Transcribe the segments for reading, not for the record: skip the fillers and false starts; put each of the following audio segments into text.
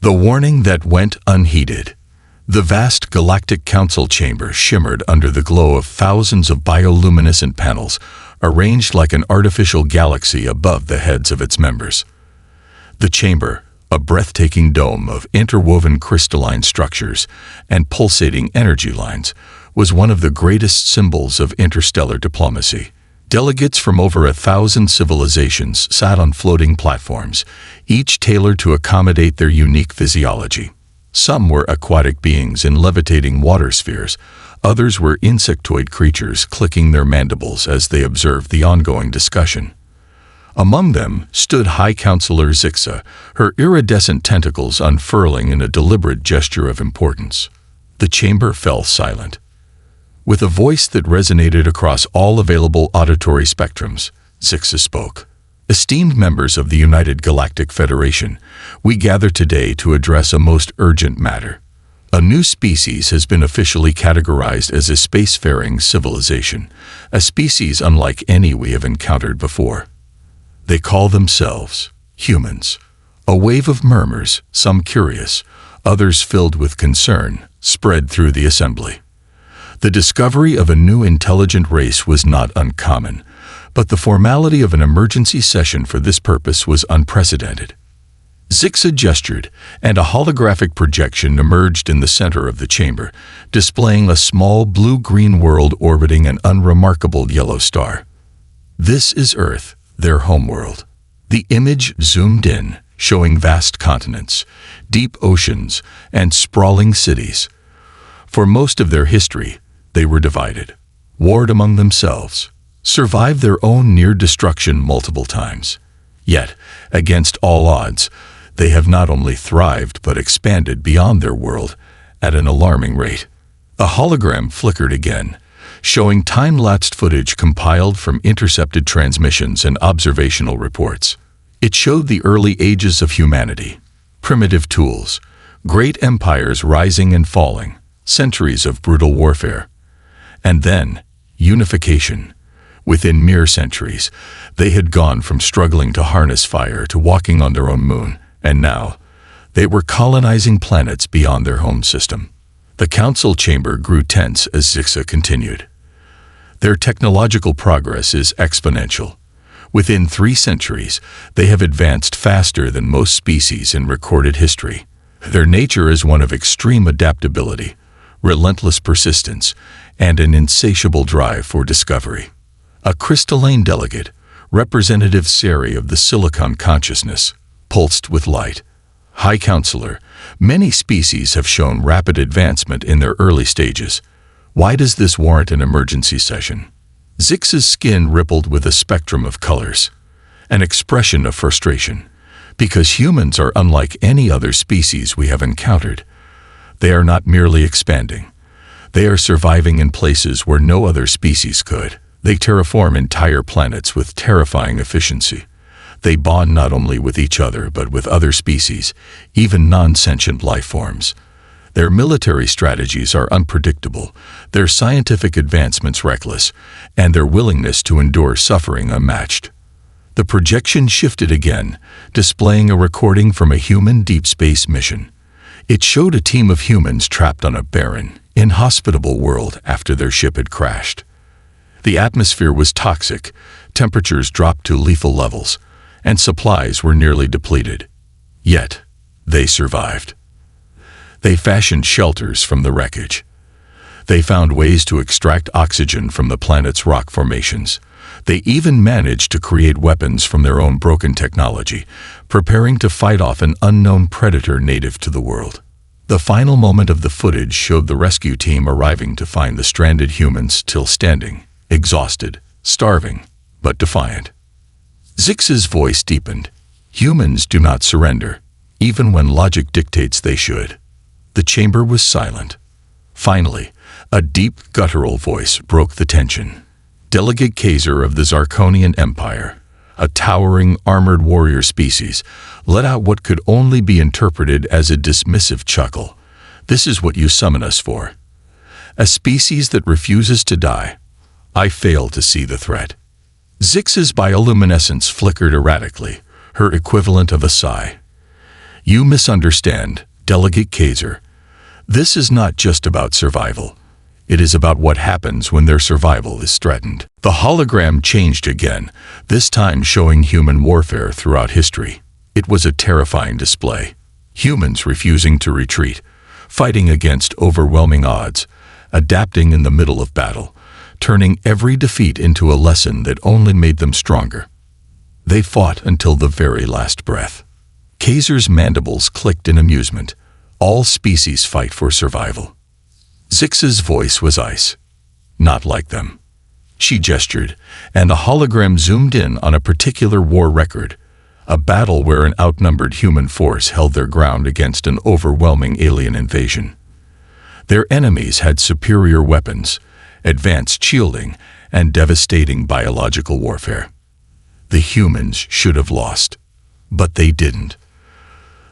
The warning that went unheeded. The vast Galactic Council chamber shimmered under the glow of thousands of bioluminescent panels, arranged like an artificial galaxy above the heads of its members. The chamber, a breathtaking dome of interwoven crystalline structures and pulsating energy lines, was one of the greatest symbols of interstellar diplomacy. Delegates from over 1,000 civilizations sat on floating platforms, each tailored to accommodate their unique physiology. Some were aquatic beings in levitating water spheres, others were insectoid creatures clicking their mandibles as they observed the ongoing discussion. Among them stood High Counselor Zixa, her iridescent tentacles unfurling in a deliberate gesture of importance. The chamber fell silent. With a voice that resonated across all available auditory spectrums, Zixa spoke. Esteemed members of the United Galactic Federation, we gather today to address a most urgent matter. A new species has been officially categorized as a spacefaring civilization, a species unlike any we have encountered before. They call themselves humans. A wave of murmurs, some curious, others filled with concern, spread through the assembly. The discovery of a new intelligent race was not uncommon, but the formality of an emergency session for this purpose was unprecedented. Zixa gestured, and a holographic projection emerged in the center of the chamber, displaying a small blue-green world orbiting an unremarkable yellow star. This is Earth, their homeworld. The image zoomed in, showing vast continents, deep oceans, and sprawling cities. For most of their history, they were divided, warred among themselves, survived their own near destruction multiple times. Yet, against all odds, they have not only thrived but expanded beyond their world at an alarming rate. A hologram flickered again, showing time-lapsed footage compiled from intercepted transmissions and observational reports. It showed the early ages of humanity, primitive tools, great empires rising and falling, centuries of brutal warfare. And then, unification. Within mere centuries, they had gone from struggling to harness fire to walking on their own moon, and now, they were colonizing planets beyond their home system. The council chamber grew tense as Zixa continued. Their technological progress is exponential. Within 3 centuries, they have advanced faster than most species in recorded history. Their nature is one of extreme adaptability, relentless persistence, and an insatiable drive for discovery. A crystalline delegate, Representative Seri of the Silicon Consciousness, pulsed with light. High Counselor, many species have shown rapid advancement in their early stages. Why does this warrant an emergency session? Zixa's skin rippled with a spectrum of colors, an expression of frustration. Because humans are unlike any other species we have encountered. They are not merely expanding. They are surviving in places where no other species could. They terraform entire planets with terrifying efficiency. They bond not only with each other but with other species, even non-sentient life forms. Their military strategies are unpredictable, their scientific advancements reckless, and their willingness to endure suffering unmatched. The projection shifted again, displaying a recording from a human deep space mission. It showed a team of humans trapped on a barren, inhospitable world after their ship had crashed. The atmosphere was toxic, temperatures dropped to lethal levels, and supplies were nearly depleted. Yet, they survived. They fashioned shelters from the wreckage. They found ways to extract oxygen from the planet's rock formations. They even managed to create weapons from their own broken technology, preparing to fight off an unknown predator native to the world. The final moment of the footage showed the rescue team arriving to find the stranded humans still standing, exhausted, starving, but defiant. Zixa's voice deepened. Humans do not surrender, even when logic dictates they should. The chamber was silent. Finally, a deep, guttural voice broke the tension. Delegate Kaiser of the Zarkonian Empire, a towering, armored warrior species, let out what could only be interpreted as a dismissive chuckle. This is what you summon us for. A species that refuses to die. I fail to see the threat. Zixa's bioluminescence flickered erratically, her equivalent of a sigh. You misunderstand, Delegate Kaiser. This is not just about survival. It is about what happens when their survival is threatened. The hologram changed again, this time showing human warfare throughout history. It was a terrifying display. Humans refusing to retreat, fighting against overwhelming odds, adapting in the middle of battle, turning every defeat into a lesson that only made them stronger. They fought until the very last breath. Kaiser's mandibles clicked in amusement. All species fight for survival. Zix's voice was ice. Not like them. She gestured, and a hologram zoomed in on a particular war record, a battle where an outnumbered human force held their ground against an overwhelming alien invasion. Their enemies had superior weapons, advanced shielding, and devastating biological warfare. The humans should have lost, but they didn't.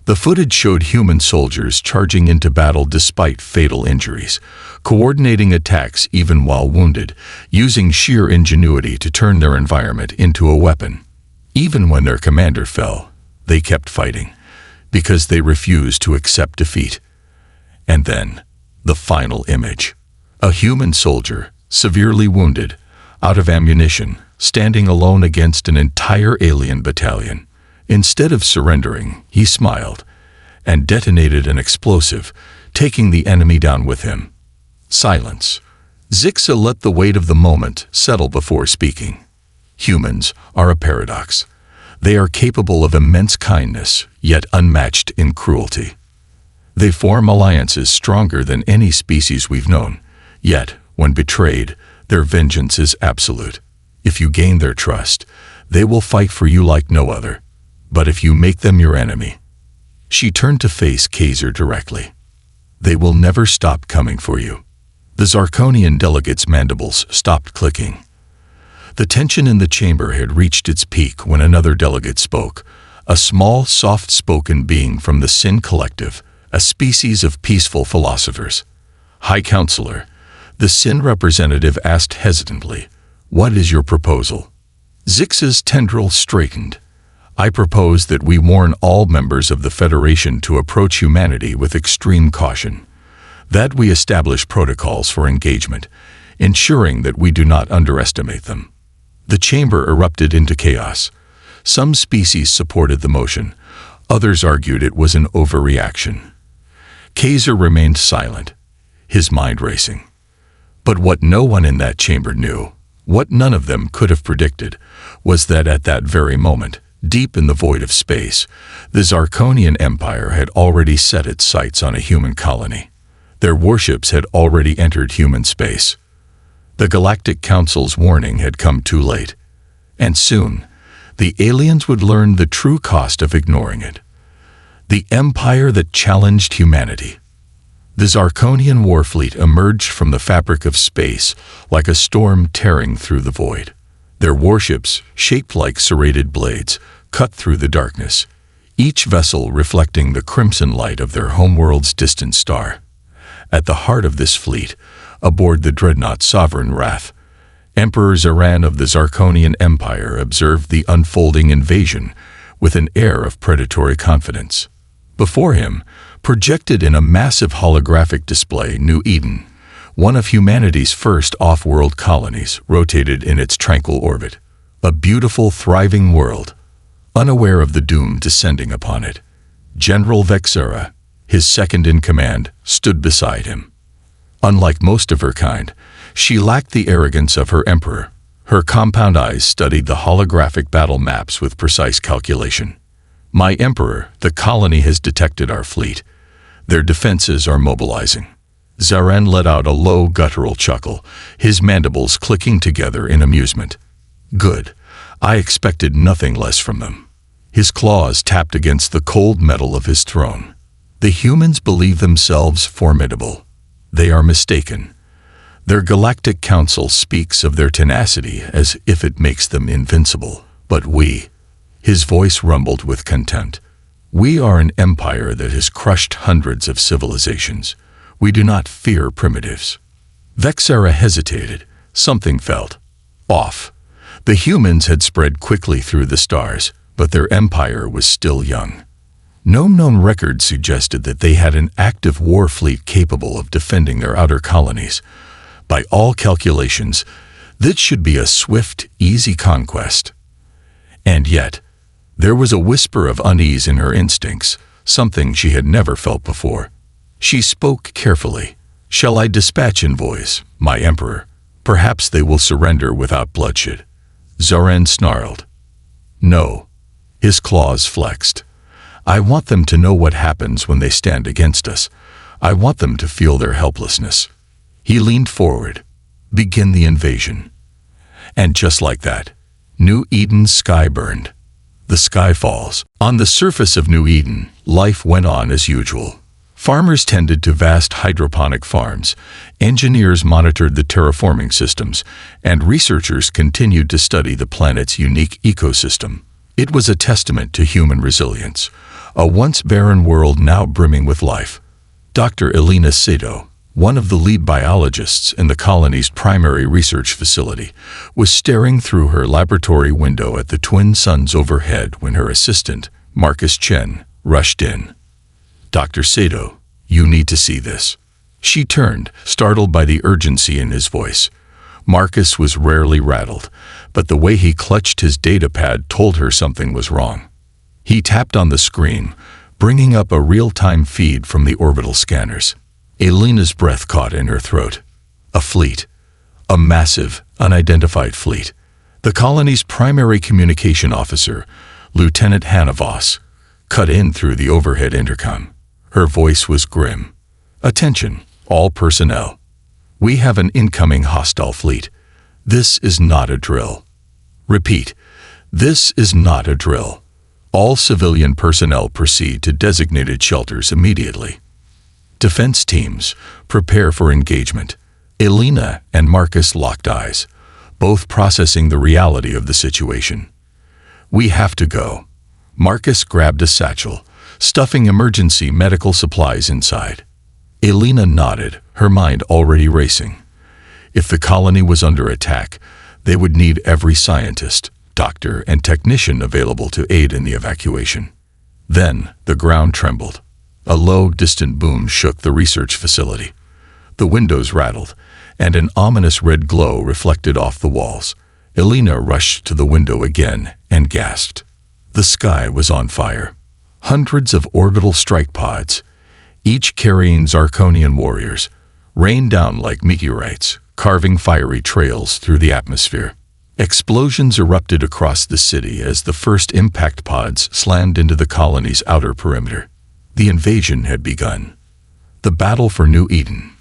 The footage showed human soldiers charging into battle despite fatal injuries, coordinating attacks even while wounded, using sheer ingenuity to turn their environment into a weapon. Even when their commander fell, they kept fighting, because they refused to accept defeat. And then, the final image. A human soldier, severely wounded, out of ammunition, standing alone against an entire alien battalion. Instead of surrendering, he smiled and detonated an explosive, taking the enemy down with him. Silence. Zixa let the weight of the moment settle before speaking. Humans are a paradox. They are capable of immense kindness, yet unmatched in cruelty. They form alliances stronger than any species we've known, yet, when betrayed, their vengeance is absolute. If you gain their trust, they will fight for you like no other. But if you make them your enemy, she turned to face Kaiser directly. They will never stop coming for you. The Zarkonian delegate's mandibles stopped clicking. The tension in the chamber had reached its peak when another delegate spoke, a small, soft-spoken being from the Sin Collective, a species of peaceful philosophers. High Counselor, the Sin representative asked hesitantly, "What is your proposal?" Zix's tendril straightened. "I propose that we warn all members of the Federation to approach humanity with extreme caution, that we establish protocols for engagement, ensuring that we do not underestimate them." The chamber erupted into chaos. Some species supported the motion, others argued it was an overreaction. Kaiser remained silent, his mind racing. But what no one in that chamber knew, what none of them could have predicted, was that at that very moment, deep in the void of space, the Zarkonian Empire had already set its sights on a human colony. Their warships had already entered human space. The Galactic Council's warning had come too late. And soon, the aliens would learn the true cost of ignoring it. The empire that challenged humanity. The Zarkonian warfleet emerged from the fabric of space like a storm tearing through the void. Their warships, shaped like serrated blades, cut through the darkness, each vessel reflecting the crimson light of their homeworld's distant star. At the heart of this fleet, aboard the dreadnought Sovereign Wrath, Emperor Zaran of the Zarkonian Empire observed the unfolding invasion with an air of predatory confidence. Before him, projected in a massive holographic display, New Eden, one of humanity's first off-world colonies, rotated in its tranquil orbit. A beautiful, thriving world, unaware of the doom descending upon it. General Vexera, his second-in-command, stood beside him. Unlike most of her kind, she lacked the arrogance of her emperor. Her compound eyes studied the holographic battle maps with precise calculation. "My emperor, the colony has detected our fleet. Their defenses are mobilizing." Zaran let out a low, guttural chuckle, his mandibles clicking together in amusement. "Good. I expected nothing less from them." His claws tapped against the cold metal of his throne. The humans believe themselves formidable. They are mistaken. Their Galactic Council speaks of their tenacity as if it makes them invincible. But we, his voice rumbled with contempt, we are an empire that has crushed hundreds of civilizations. We do not fear primitives. Vexera hesitated. Something felt off. The humans had spread quickly through the stars, but their empire was still young. No known record suggested that they had an active war fleet capable of defending their outer colonies. By all calculations, this should be a swift, easy conquest. And yet, there was a whisper of unease in her instincts, something she had never felt before. She spoke carefully. "Shall I dispatch envoys, my emperor? Perhaps they will surrender without bloodshed." Zoran snarled. "No." His claws flexed. "I want them to know what happens when they stand against us. I want them to feel their helplessness." He leaned forward. "Begin the invasion." And just like that, New Eden's sky burned. The sky falls. On the surface of New Eden, life went on as usual. Farmers tended to vast hydroponic farms, engineers monitored the terraforming systems, and researchers continued to study the planet's unique ecosystem. It was a testament to human resilience, a once barren world now brimming with life. Dr. Elena Sato, one of the lead biologists in the colony's primary research facility, was staring through her laboratory window at the twin suns overhead when her assistant, Marcus Chen, rushed in. "Dr. Sato, you need to see this." She turned, startled by the urgency in his voice. Marcus was rarely rattled, but the way he clutched his datapad told her something was wrong. He tapped on the screen, bringing up a real-time feed from the orbital scanners. Elena's breath caught in her throat. A fleet. A massive, unidentified fleet. The colony's primary communication officer, Lieutenant Hannah Voss, cut in through the overhead intercom. Her voice was grim. "Attention, all personnel. We have an incoming hostile fleet. This is not a drill. Repeat, this is not a drill. All civilian personnel proceed to designated shelters immediately. Defense teams, prepare for engagement." Elena and Marcus locked eyes, both processing the reality of the situation. "We have to go." Marcus grabbed a satchel, stuffing emergency medical supplies inside. Elena nodded, her mind already racing. If the colony was under attack, they would need every scientist, doctor, and technician available to aid in the evacuation. Then the ground trembled. A low, distant boom shook the research facility. The windows rattled, and an ominous red glow reflected off the walls. Elena rushed to the window again and gasped. The sky was on fire. Hundreds of orbital strike pods, each carrying Zarkonian warriors, rained down like meteorites, carving fiery trails through the atmosphere. Explosions erupted across the city as the first impact pods slammed into the colony's outer perimeter. The invasion had begun. The battle for New Eden.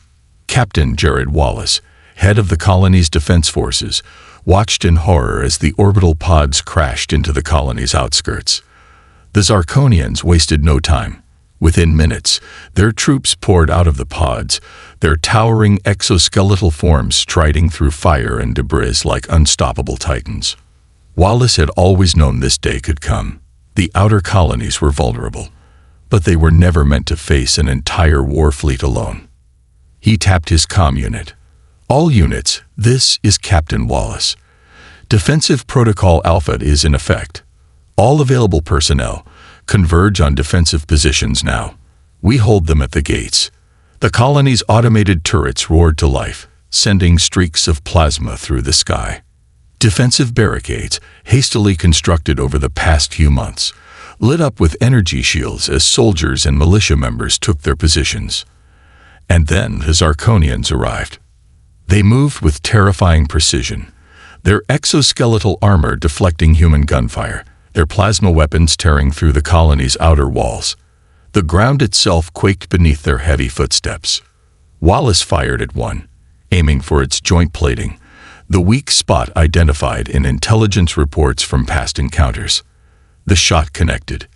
Captain Jared Wallace, head of the colony's defense forces, watched in horror as the orbital pods crashed into the colony's outskirts. The Zarkonians wasted no time. Within minutes, their troops poured out of the pods, their towering exoskeletal forms striding through fire and debris like unstoppable titans. Wallace had always known this day could come. The outer colonies were vulnerable, but they were never meant to face an entire war fleet alone. He tapped his comm unit. "All units, this is Captain Wallace. Defensive Protocol Alpha is in effect. All available personnel, converge on defensive positions now. We hold them at the gates." The colony's automated turrets roared to life, sending streaks of plasma through the sky. Defensive barricades, hastily constructed over the past few months, lit up with energy shields as soldiers and militia members took their positions. And then the Zarkonians arrived. They moved with terrifying precision, their exoskeletal armor deflecting human gunfire, their plasma weapons tearing through the colony's outer walls. The ground itself quaked beneath their heavy footsteps. Wallace fired at one, aiming for its joint plating, the weak spot identified in intelligence reports from past encounters. The shot connected.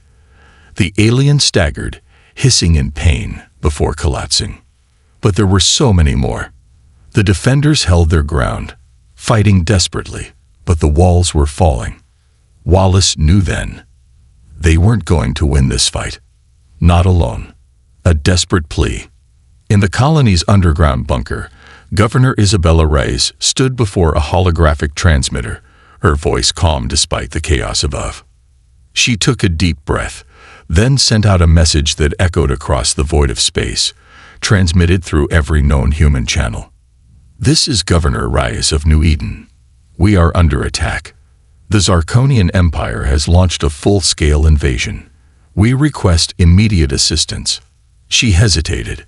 The alien staggered, hissing in pain, before collapsing. But there were so many more. The defenders held their ground, fighting desperately, but the walls were falling. Wallace knew then. They weren't going to win this fight. Not alone. A desperate plea. In the colony's underground bunker, Governor Isabella Reyes stood before a holographic transmitter, her voice calm despite the chaos above. She took a deep breath, then sent out a message that echoed across the void of space, transmitted through every known human channel. This is Governor Reyes of New Eden. We are under attack. The Zarkonian Empire has launched a full-scale invasion. We request immediate assistance. She hesitated.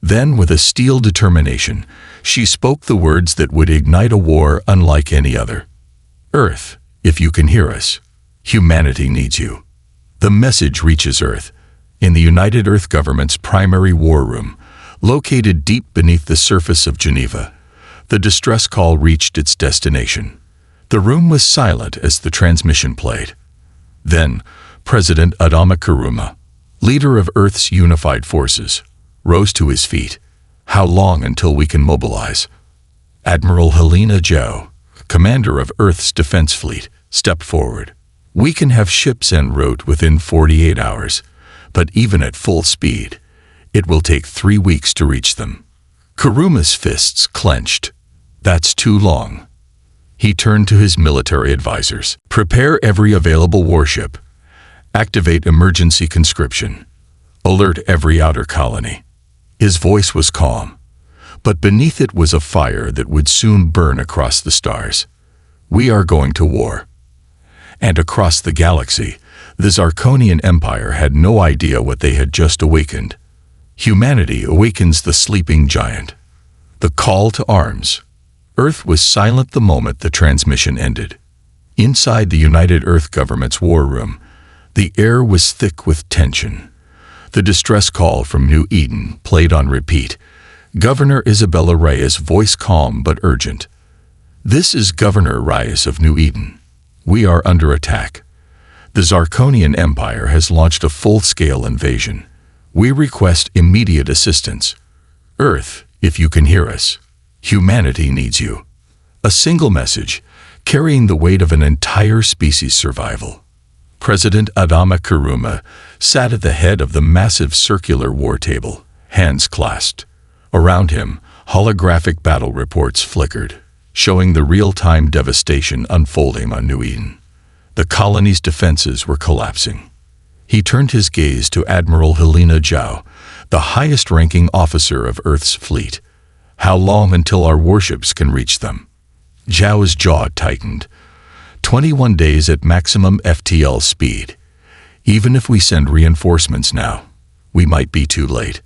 Then, with a steel determination, she spoke the words that would ignite a war unlike any other. Earth, if you can hear us, humanity needs you. The message reaches Earth, in the United Earth Government's primary war room, located deep beneath the surface of Geneva. The distress call reached its destination. The room was silent as the transmission played. Then, President Adama Kuruma, leader of Earth's unified forces, rose to his feet. How long until we can mobilize? Admiral Helena Zhao, commander of Earth's defense fleet, stepped forward. We can have ships en route within 48 hours, but even at full speed, it will take 3 weeks to reach them. Kuruma's fists clenched. That's too long. He turned to his military advisors. Prepare every available warship. Activate emergency conscription. Alert every outer colony. His voice was calm, but beneath it was a fire that would soon burn across the stars. We are going to war. And across the galaxy, the Zarkonian Empire had no idea what they had just awakened. Humanity awakens the sleeping giant. The call to arms. Earth was silent the moment the transmission ended. Inside the United Earth Government's war room, the air was thick with tension. The distress call from New Eden played on repeat. Governor Isabella Reyes' voice calm but urgent. This is Governor Reyes of New Eden. We are under attack. The Zarkonian Empire has launched a full-scale invasion. We request immediate assistance. Earth, if you can hear us, humanity needs you. A single message, carrying the weight of an entire species' survival. President Adama Kuruma sat at the head of the massive circular war table, hands clasped. Around him, holographic battle reports flickered, showing the real-time devastation unfolding on New Eden. The colony's defenses were collapsing. He turned his gaze to Admiral Helena Zhao, the highest-ranking officer of Earth's fleet. How long until our warships can reach them? Zhao's jaw tightened. 21 days at maximum FTL speed. Even if we send reinforcements now, we might be too late.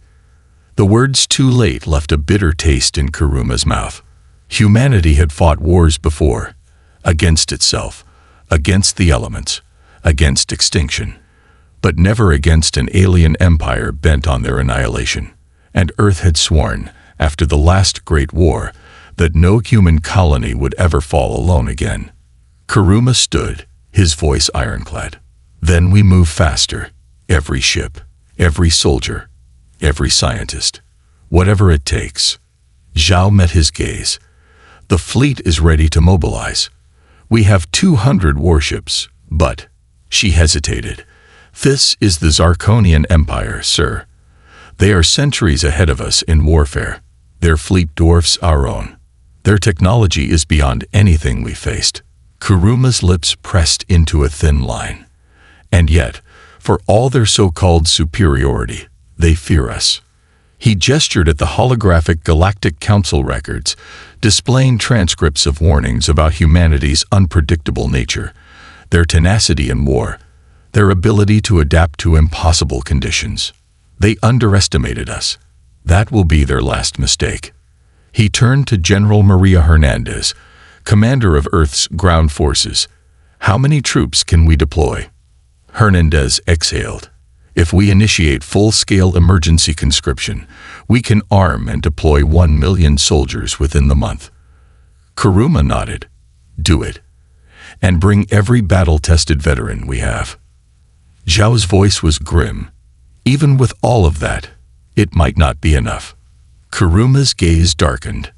The words "too late" left a bitter taste in Kuruma's mouth. Humanity had fought wars before, against itself, against the elements, against extinction, but never against an alien empire bent on their annihilation. And Earth had sworn, after the last Great War, that no human colony would ever fall alone again. Kuruma stood, his voice ironclad. Then we move faster. Every ship, every soldier, every scientist. Whatever it takes. Zhao met his gaze. The fleet is ready to mobilize. We have 200 warships, but... She hesitated. This is the Zarkonian Empire, sir. They are centuries ahead of us in warfare. Their fleet dwarfs our own. Their technology is beyond anything we faced. Kuruma's lips pressed into a thin line. And yet, for all their so-called superiority, they fear us. He gestured at the holographic Galactic Council records, displaying transcripts of warnings about humanity's unpredictable nature, their tenacity in war, their ability to adapt to impossible conditions. They underestimated us. That will be their last mistake. He turned to General Maria Hernandez, commander of Earth's ground forces. How many troops can we deploy? Hernandez exhaled. If we initiate full-scale emergency conscription, we can arm and deploy 1 million soldiers within the month. Kuruma nodded. Do it. And bring every battle-tested veteran we have. Zhao's voice was grim. Even with all of that, it might not be enough. Kuruma's gaze darkened.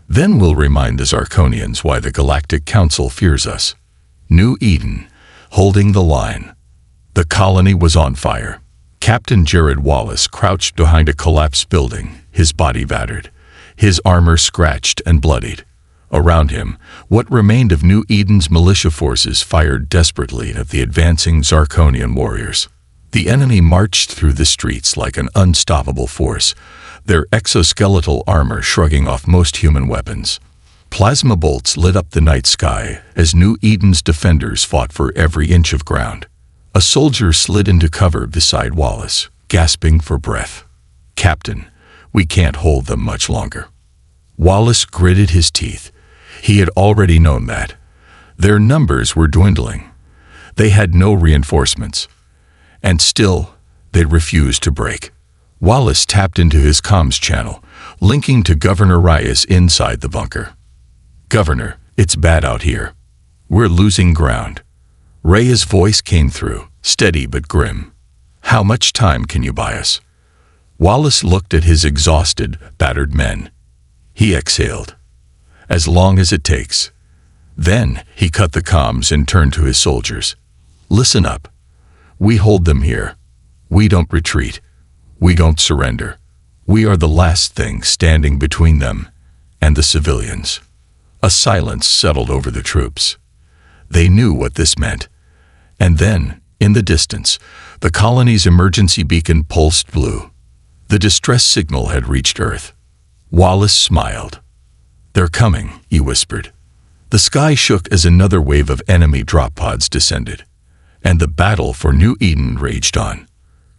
Then we'll remind the Zarkonians why the Galactic Council fears us. New Eden, holding the line. The colony was on fire. Captain Jared Wallace crouched behind a collapsed building, his body battered, his armor scratched and bloodied. Around him, what remained of New Eden's militia forces fired desperately at the advancing Zarkonian warriors. The enemy marched through the streets like an unstoppable force, their exoskeletal armor shrugging off most human weapons. Plasma bolts lit up the night sky as New Eden's defenders fought for every inch of ground. A soldier slid into cover beside Wallace, gasping for breath. "Captain, we can't hold them much longer." Wallace gritted his teeth. He had already known that. Their numbers were dwindling. They had no reinforcements. And still, they refused to break. Wallace tapped into his comms channel, linking to Governor Reyes inside the bunker. "Governor, it's bad out here. We're losing ground." Reyes' voice came through, steady but grim. "How much time can you buy us?" Wallace looked at his exhausted, battered men. He exhaled. "As long as it takes." Then he cut the comms and turned to his soldiers. "Listen up. We hold them here. We don't retreat. We don't surrender. We are the last thing standing between them and the civilians." A silence settled over the troops. They knew what this meant. And then, in the distance, the colony's emergency beacon pulsed blue. The distress signal had reached Earth. Wallace smiled. "They're coming," he whispered. The sky shook as another wave of enemy drop pods descended, and the battle for New Eden raged on.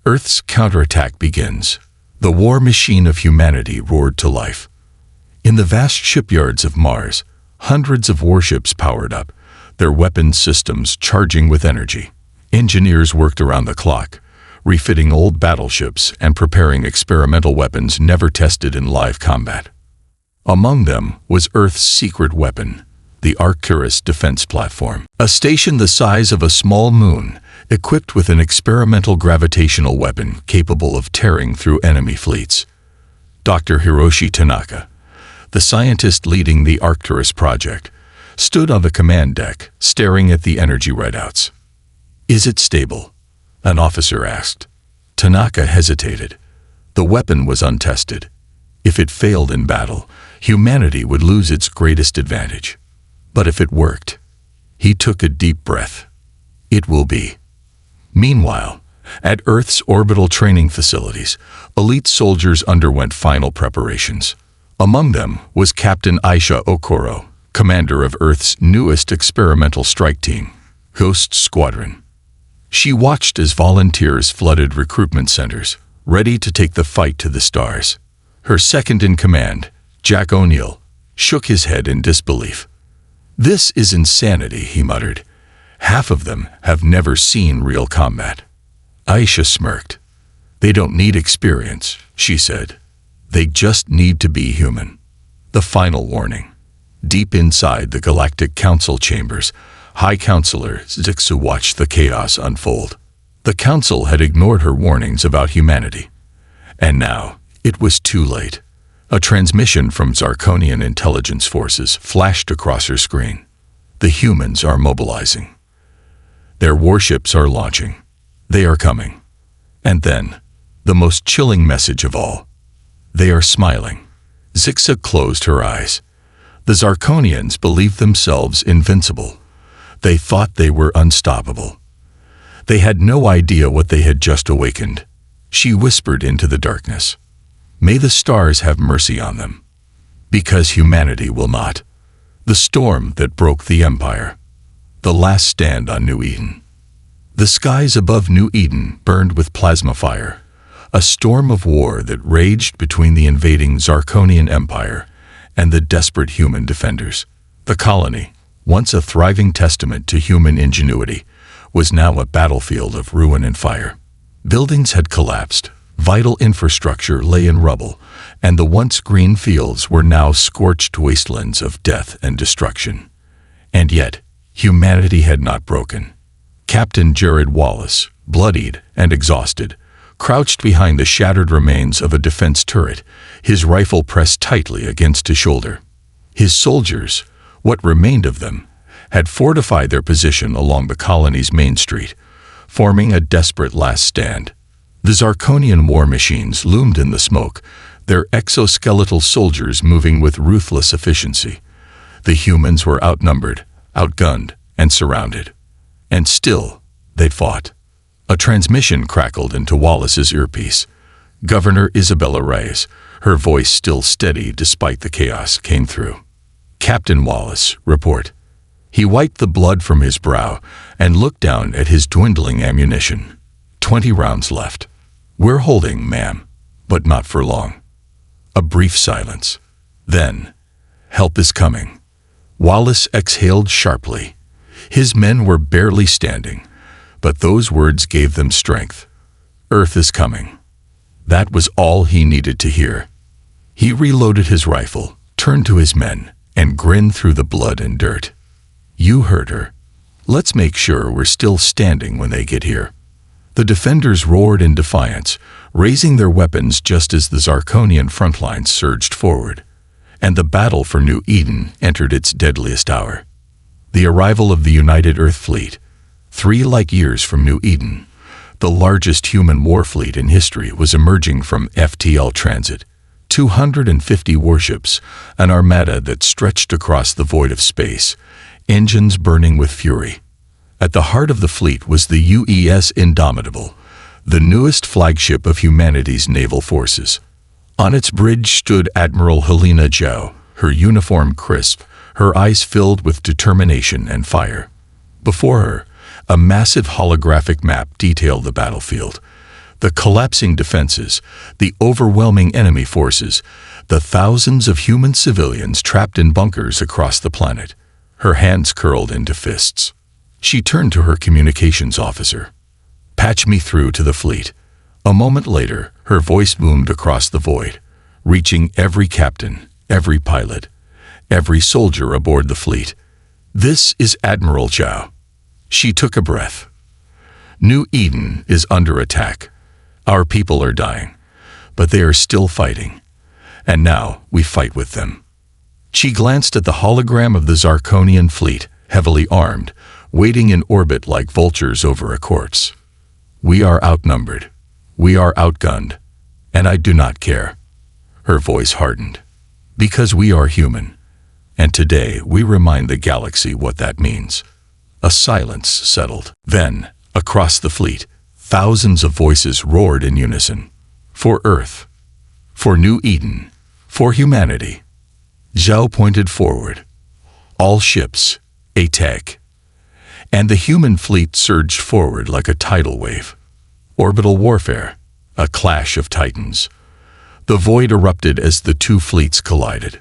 Earth's counterattack begins. The war machine of humanity roared to life. In the vast shipyards of Mars, hundreds of warships powered up, their weapons systems charging with energy. Engineers worked around the clock, refitting old battleships and preparing experimental weapons never tested in live combat. Among them was Earth's secret weapon, the Arcturus defense platform, a station the size of a small moon, equipped with an experimental gravitational weapon capable of tearing through enemy fleets. Dr. Hiroshi Tanaka, the scientist leading the Arcturus project, stood on the command deck, staring at the energy readouts. "Is it stable?" an officer asked. Tanaka hesitated. The weapon was untested. If it failed in battle, humanity would lose its greatest advantage. But if it worked, he took a deep breath. It will be. Meanwhile, at Earth's orbital training facilities, elite soldiers underwent final preparations. Among them was Captain Aisha Okoro, commander of Earth's newest experimental strike team, Ghost Squadron. She watched as volunteers flooded recruitment centers, ready to take the fight to the stars. Her second-in-command, Jack O'Neill, shook his head in disbelief. "This is insanity," he muttered. "Half of them have never seen real combat." Aisha smirked. "They don't need experience," she said. "They just need to be human." The final warning. Deep inside the Galactic Council chambers, High Counselor Zixu watched the chaos unfold. The Council had ignored her warnings about humanity. And now, it was too late. A transmission from Zarkonian intelligence forces flashed across her screen. "The humans are mobilizing. Their warships are launching. They are coming." And then, the most chilling message of all. "They are smiling." Zixa closed her eyes. The Zarkonians believed themselves invincible. They thought they were unstoppable. They had no idea what they had just awakened. She whispered into the darkness, "May the stars have mercy on them, because humanity will not." The storm that broke the Empire. The last stand on New Eden. The skies above New Eden burned with plasma fire, a storm of war that raged between the invading Zarkonian Empire and the desperate human defenders. The colony, once a thriving testament to human ingenuity, was now a battlefield of ruin and fire. Buildings had collapsed, vital infrastructure lay in rubble, and the once green fields were now scorched wastelands of death and destruction. And yet, humanity had not broken. Captain Jared Wallace, bloodied and exhausted, crouched behind the shattered remains of a defense turret, his rifle pressed tightly against his shoulder. His soldiers, what remained of them, had fortified their position along the colony's main street, forming a desperate last stand. The Zarkonian war machines loomed in the smoke, their exoskeletal soldiers moving with ruthless efficiency. The humans were outnumbered, outgunned, and surrounded. And still, they fought. A transmission crackled into Wallace's earpiece. Governor Isabella Reyes, her voice still steady despite the chaos, came through. "Captain Wallace, report." He wiped the blood from his brow and looked down at his dwindling ammunition. 20 rounds left. "We're holding, ma'am, but not for long." A brief silence. Then, "Help is coming." Wallace exhaled sharply. His men were barely standing, but those words gave them strength. "Earth is coming." That was all he needed to hear. He reloaded his rifle, turned to his men, and grinned through the blood and dirt. "You heard her. Let's make sure we're still standing when they get here." The defenders roared in defiance, raising their weapons just as the Zarkonian front lines surged forward, and the battle for New Eden entered its deadliest hour. The arrival of the United Earth Fleet, 3 light years from New Eden, the largest human war fleet in history, was emerging from FTL transit. 250 warships, an armada that stretched across the void of space, engines burning with fury. At the heart of the fleet was the UES Indomitable, the newest flagship of humanity's naval forces. On its bridge stood Admiral Helena Zhao, her uniform crisp, her eyes filled with determination and fire. Before her, a massive holographic map detailed the battlefield. The collapsing defenses, the overwhelming enemy forces, the thousands of human civilians trapped in bunkers across the planet. Her hands curled into fists. She turned to her communications officer. "Patch me through to the fleet." A moment later, her voice boomed across the void, reaching every captain, every pilot, every soldier aboard the fleet. "This is Admiral Zhao." She took a breath. "New Eden is under attack. Our people are dying, but they are still fighting. And now we fight with them." She glanced at the hologram of the Zarkonian fleet, heavily armed, waiting in orbit like vultures over a corpse. "We are outnumbered. We are outgunned. And I do not care." Her voice hardened. "Because we are human. And today we remind the galaxy what that means." A silence settled. Then, across the fleet, thousands of voices roared in unison. "For Earth. For New Eden. For humanity." Zhao pointed forward. "All ships, attack." And the human fleet surged forward like a tidal wave. Orbital warfare, a clash of titans. The void erupted as the two fleets collided.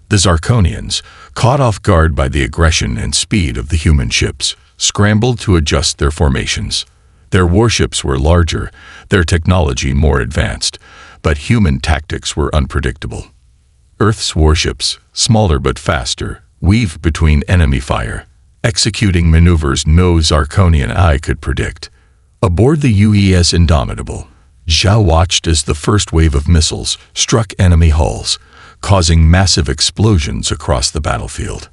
The Zarkonians, caught off guard by the aggression and speed of the human ships, scrambled to adjust their formations. Their warships were larger, their technology more advanced, but human tactics were unpredictable. Earth's warships, smaller but faster, weaved between enemy fire, executing maneuvers no Zarkonian eye could predict. Aboard the UES Indomitable, Zhao watched as the first wave of missiles struck enemy hulls, causing massive explosions across the battlefield.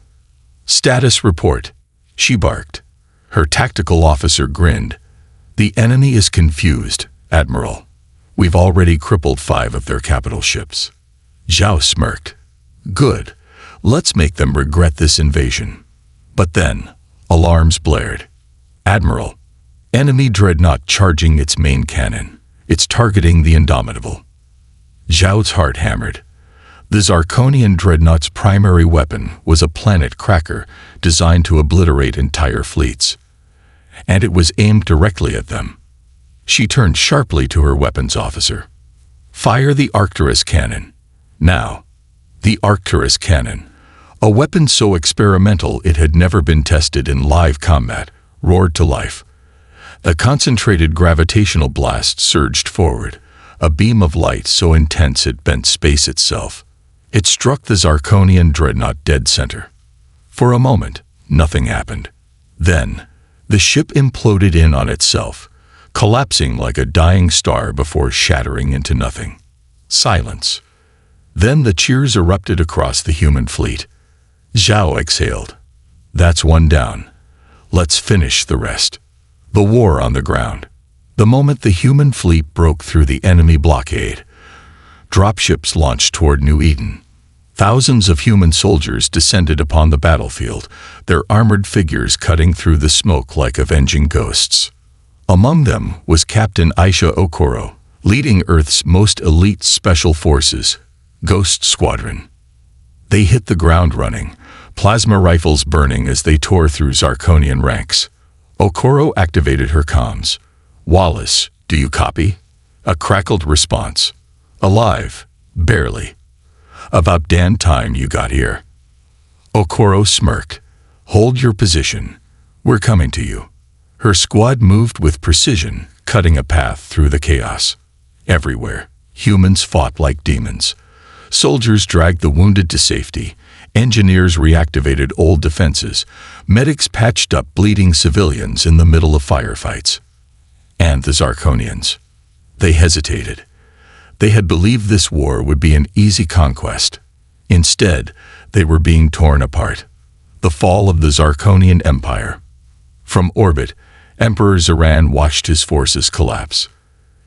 "Status report," she barked. Her tactical officer grinned. "The enemy is confused, Admiral. We've already crippled 5 of their capital ships." Zhao smirked. "Good. Let's make them regret this invasion." But then, alarms blared. "Admiral, enemy dreadnought charging its main cannon. It's targeting the Indomitable." Zhao's heart hammered. The Zarkonian dreadnought's primary weapon was a planet cracker designed to obliterate entire fleets. And it was aimed directly at them. She turned sharply to her weapons officer. "Fire the Arcturus cannon. Now." The Arcturus cannon, a weapon so experimental it had never been tested in live combat, roared to life. A concentrated gravitational blast surged forward, a beam of light so intense it bent space itself. It struck the Zarkonian dreadnought dead center. For a moment, nothing happened. Then, the ship imploded in on itself, collapsing like a dying star before shattering into nothing. Silence. Then the cheers erupted across the human fleet. Zhao exhaled. "That's one down. Let's finish the rest." The war on the ground. The moment the human fleet broke through the enemy blockade, dropships launched toward New Eden. Thousands of human soldiers descended upon the battlefield, their armored figures cutting through the smoke like avenging ghosts. Among them was Captain Aisha Okoro, leading Earth's most elite special forces, Ghost Squadron. They hit the ground running, plasma rifles burning as they tore through Zarkonian ranks. Okoro activated her comms. "Wallace, do you copy?" A crackled response. "Alive, barely. About damn time you got here." Okoro smirked. "Hold your position. We're coming to you." Her squad moved with precision, cutting a path through the chaos. Everywhere, humans fought like demons. Soldiers dragged the wounded to safety. Engineers reactivated old defenses. Medics patched up bleeding civilians in the middle of firefights. And the Zarkonians. They hesitated. They had believed this war would be an easy conquest. Instead, they were being torn apart. The fall of the Zarkonian Empire. From orbit, Emperor Zoran watched his forces collapse.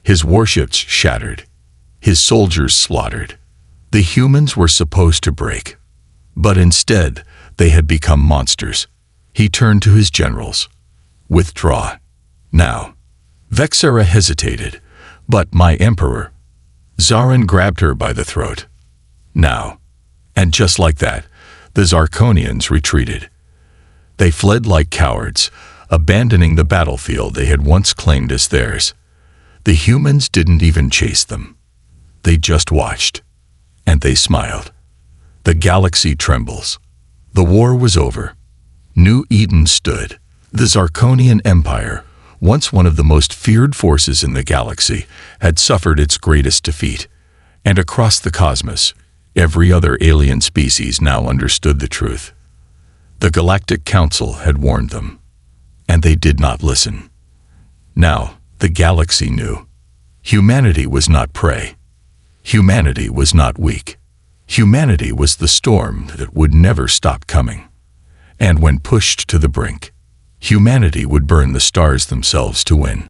His warships shattered. His soldiers slaughtered. The humans were supposed to break. But instead, they had become monsters. He turned to his generals. "Withdraw. Now." Vexera hesitated. "But my emperor." Zarin grabbed her by the throat. "Now." And just like that, the Zarkonians retreated. They fled like cowards, abandoning the battlefield they had once claimed as theirs. The humans didn't even chase them. They just watched. And they smiled. The galaxy trembles. The war was over. New Eden stood. The Zarkonian Empire, once one of the most feared forces in the galaxy, had suffered its greatest defeat. And across the cosmos, every other alien species now understood the truth. The Galactic Council had warned them. And they did not listen. Now, the galaxy knew. Humanity was not prey. Humanity was not weak. Humanity was the storm that would never stop coming. And when pushed to the brink, humanity would burn the stars themselves to win.